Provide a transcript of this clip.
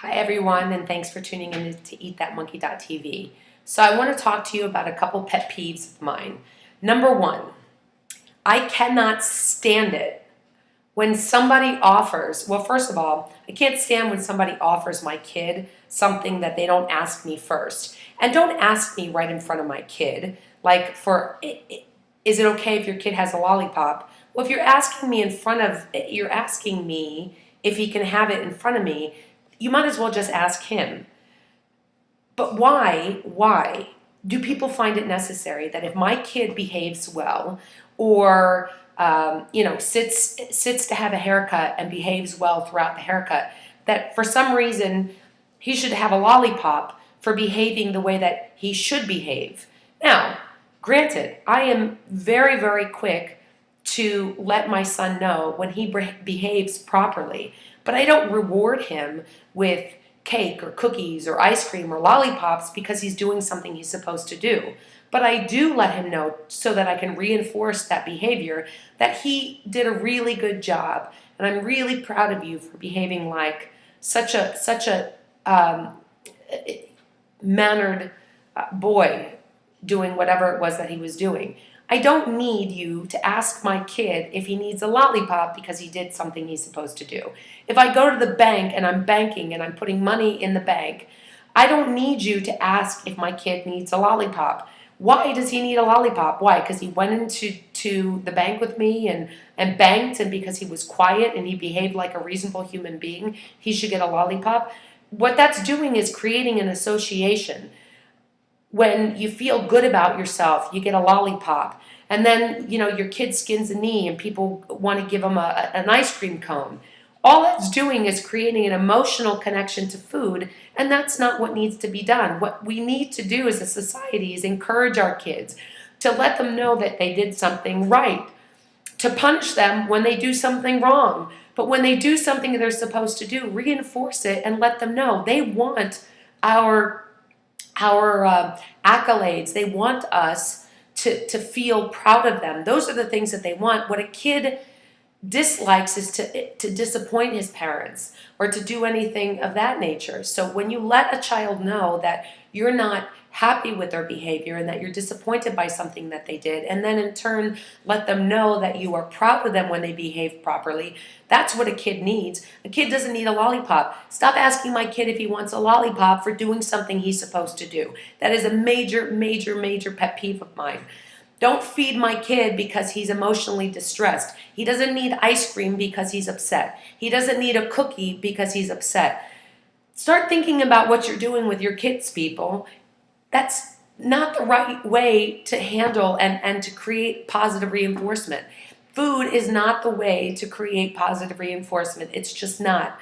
Hi everyone, and thanks for tuning in to EatThatMonkey.tv. So I want to talk to you about a couple pet peeves of mine. Number one, I cannot stand it when somebody offers, well, first of all, I can't stand when somebody offers my kid something that they don't ask me first. And don't ask me right in front of my kid, like is it okay if your kid has a lollipop? Well, if you're asking me you're asking me if he can have it in front of me, you might as well just ask him. But why do people find it necessary that if my kid behaves well or sits to have a haircut and behaves well throughout the haircut, that for some reason he should have a lollipop for behaving the way that he should behave? Now, granted, I am very, very quick to let my son know when he behaves properly, but I don't reward him with cake or cookies or ice cream or lollipops because he's doing something he's supposed to do. But I do let him know so that I can reinforce that behavior, that he did a really good job. And I'm really proud of you for behaving like such a mannered boy doing whatever it was that he was doing. I don't need you to ask my kid if he needs a lollipop because he did something he's supposed to do. If I go to the bank and I'm banking and I'm putting money in the bank, I don't need you to ask if my kid needs a lollipop. Why does he need a lollipop? Why? Because he went into the bank with me and banked, and because he was quiet and he behaved like a reasonable human being, he should get a lollipop? What that's doing is creating an association. When you feel good about yourself, you get a lollipop. And then, your kid skins a knee and people want to give them an ice cream cone. All that's doing is creating an emotional connection to food, and that's not what needs to be done. What we need to do as a society is encourage our kids to let them know that they did something right, to punish them when they do something wrong. But when they do something they're supposed to do, reinforce it and let them know. They want our accolades. They want us to feel proud of them. Those are the things that they want. What a kid dislikes is to disappoint his parents or to do anything of that nature. So when you let a child know that you're not happy with their behavior and that you're disappointed by something that they did, and then in turn let them know that you are proud of them when they behave properly, that's what a kid needs. A kid doesn't need a lollipop. Stop asking my kid if he wants a lollipop for doing something he's supposed to do. That is a major, major, major pet peeve of mine. Don't feed my kid because he's emotionally distressed. He doesn't need ice cream because he's upset. He doesn't need a cookie because he's upset. Start thinking about what you're doing with your kids, people. That's not the right way to handle and to create positive reinforcement. Food is not the way to create positive reinforcement. It's just not.